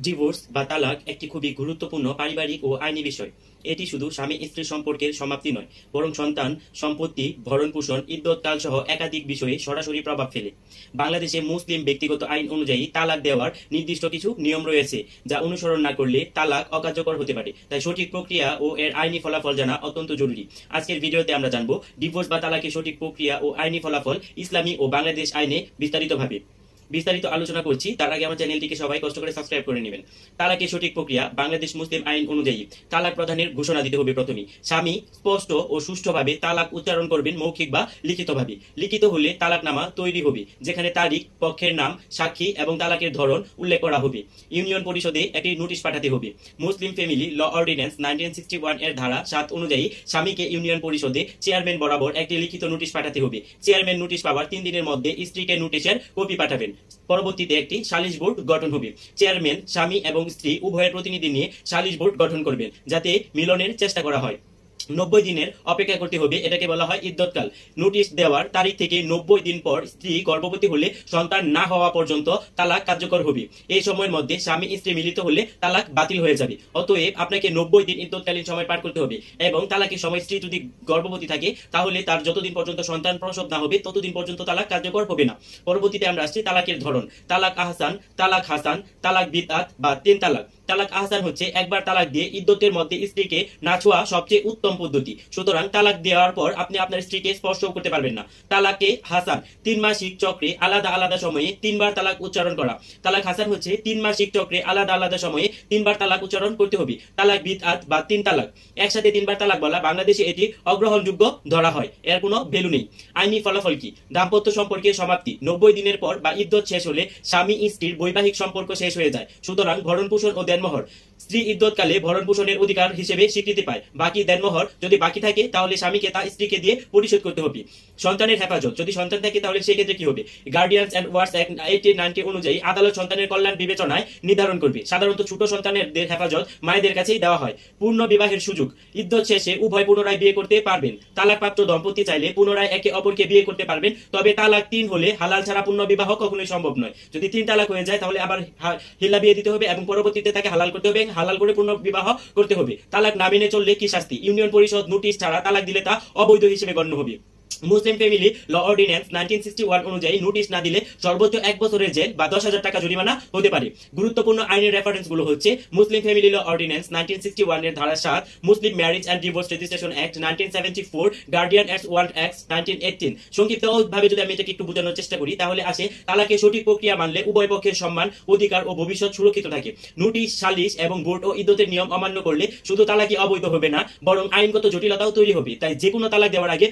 Divorce বা তালাক একটি খুবই গুরুত্বপূর্ণ পারিবারিক ও আইনি বিষয়। এটি শুধু স্বামী স্ত্রী সম্পর্কের সমাপ্তি নয়, বরং সন্তান, সম্পত্তি, ভরণ-পোষণ, ইদ্যৎকাল সহ একাধিক বিষয়ে সরাসরি প্রভাব ফেলে। বাংলাদেশে মুসলিম ব্যক্তিগত আইন অনুযায়ী তালাক দেওয়ার নির্দিষ্ট কিছু নিয়ম রয়েছে, যা অনুসরণ না করলে তালাক অকার্যকর হতে পারে। তাই সঠিক প্রক্রিয়া ও এর আইনি ফলাফল জানা অত্যন্ত জরুরি। আজকের ভিডিওতে আমরা জানব ডিভোর্স বা তালাকের সঠিক প্রক্রিয়া ও আইনি ফলাফল ইসলামী ও বাংলাদেশ আইনে বিস্তারিত আলোচনা করছি। তার আগে আমার চ্যানেলটিকে সবাই কষ্ট করে সাবস্ক্রাইব করে নেবেন। তালাকের সঠিক প্রক্রিয়া। বাংলাদেশ মুসলিম আইন অনুযায়ী তালাক প্রদানের ঘোষণা দিতে হবে। প্রথমে স্বামী স্পষ্ট ও সুষ্ঠুভাবে তালাক উচ্চারণ করবেন, মৌখিক বা লিখিতভাবে। লিখিত হলে তালাকনামা তৈরি হবে, যেখানে তারিখ, পক্ষের নাম, সাক্ষী এবং তালাকের ধরন উল্লেখ করা হবে। ইউনিয়ন পরিষদে একটি নোটিশ পাঠাতে হবে। মুসলিম ফ্যামিলি ল অর্ডিন্যান্স 1961 এর ধারা 7 অনুযায়ী স্বামীকে ইউনিয়ন পরিষদে চেয়ারম্যান বরাবর একটি লিখিত নোটিশ পাঠাতে হবে। চেয়ারম্যান নোটিশ পাওয়ার 3 দিনের মধ্যে স্ত্রীকে নোটিশের কপি পাঠাবেন। পরবর্তীতে একটি সালিশ বোর্ড গঠন হবে। চেয়ারম্যান, স্বামী এবং স্ত্রী উভয়ের প্রতিনিধি নিয়ে সালিশ বোর্ড গঠন করবেন, যাতে মিলনের চেষ্টা করা হয়। 90 দিনের অপেক্ষা করতে হবে। এটাকে বলা হয় ইদ্যৎকাল। নোটিশ দেওয়ার তারিখ থেকে 90 দিন পর স্ত্রী গর্ভবতী হলে সন্তান না হওয়া পর্যন্ত তালাক কার্যকর হবে। এই সময়ের মধ্যে স্বামী স্ত্রী মিলিত হলে তালাক বাতিল হয়ে যাবে। অতএব আপনাকে 90 দিন ইদ্যৎকালীন সময় পার করতে হবে। এবং তালাকের সময় স্ত্রী যদি গর্ভবতী থাকে, তাহলে তার যতদিন পর্যন্ত সন্তান প্রসব না হবে ততদিন পর্যন্ত তালাক কার্যকর হবে না। পরবর্তীতে আমরা আসছি তালাকের ধরন। তালাক আহসান, তালাক বিদআত বা 3 তালাক। তালাক আহসান হচ্ছে একবার তালাক দিয়ে ইদ্যতের মধ্যে স্ত্রীকে না ছোঁয়া সবচেয়ে উত্তম পদ্ধতি। সুতরাং তালাক দেওয়ার পর আপনি আপনার স্ত্রীকে স্পর্শও করতে পারবেন না। তালাকে হাসান, 3 মাসিক চক্রে আলাদা আলাদা সময়ে 3 বার তালাক উচ্চারণ করা। তালাক হাসান হচ্ছে 3 মাসিক চক্রে আলাদা আলাদা সময়ে 3 বার তালাক উচ্চারণ করতে হবে। তালাক বিদআত বা 3 তালাক। একসাথে 3 বার তালাক বলা বাংলাদেশে এটি অগ্রহণযোগ্য ধরা হয়, এর কোনো ভ্যালু নেই। আইনি ফলাফল কি? দাম্পত্য সম্পর্কের সমাপ্তি। 90 দিনের পর বা ইদ্যত শেষ হলে স্বামী স্ত্রীর বৈবাহিক সম্পর্ক শেষ হয়ে যায়। সুতরাং ভরণ-পোষণ ও দেনমোহর স্ত্রী ইদ্যৎকালে ভরণ-পোষণের অধিকার হিসেবে স্বীকৃতি পায়। বাকি দেনমোহর যদি বাকি থাকে, তাহলে স্বামীকে তা স্ত্রীকে দিয়ে পরিশোধ করতে হবে। সন্তানের হেফাজত। যদি সন্তান থাকে, তাহলে সেক্ষেত্রে কি হবে? গার্ডিয়ানস এন্ড ওয়ার্ডস অ্যাক্ট 1890 অনুযায়ী আদালত সন্তানের কল্যাণ বিবেচনায় নির্ধারণ করবে। সাধারণত ছোট সন্তানের হেফাজত মায়েদের কাছেই দেওয়া হয়। পূর্ণ বিবাহের সুযোগ। ইদ্যত শেষে উভয় পুনরায় বিয়ে করতে পারবেন। তালাকপ্রাপ্ত দম্পতি চাইলে পুনরায় একে অপরকে বিয়ে করতে পারবেন। তবে তালাক 3 হলে হালাল ছাড়া পূর্ণ বিবাহ কখনোই সম্ভব নয়। যদি 3 তালাক হয়ে যায়, তাহলে আবার হিল্লা বিয়ে দিতে হবে এবং পরবর্তীতে তাকে হালাল করতে হবে, হালাল করে পূর্ণ বিবাহ করতে হবে। তালাক না মেনে চললে কি শাস্তি? ইউনিয়ন পরিষদ নোটিশ ছাড়া তালাক দিলে তা অবৈধ হিসেবে গণ্য হবে। মুসলিম ফ্যামিলি ল অর্ডিন্যান্স 1961 অনুযায়ী নোটিশ না দিলে সর্বোচ্চ 1 বছরের জেল বা 10,000 টাকা জরিমানা হতে পারে। গুরুত্বপূর্ণ আইনের রেফারেন্স গুলো হচ্ছে মুসলিম ফ্যামিলি ল অর্ডিন্যান্স 1961 এর ধারা 7, Muslim marriage and divorce registration act 1974, guardian act 1 act 1918। সংক্ষিপ্ত ভাবে যদি আমি এটাকে একটু বোঝানোর চেষ্টা করি, তাহলে আসে তালাকের সঠিক প্রক্রিয়া মানলে উভয় পক্ষের সম্মান, অধিকার ও ভবিষ্যৎ সুরক্ষিত থাকে। নোটিশ, সালিশ এবং বোর্ড ও ইদ্যতের নিয়ম অমান্য করলে শুধু তালাকই অবৈধ হবে না, বরং আইনগত জটিলতাও তৈরি হবে। তাই যে কোনো তালাক দেওয়ার আগে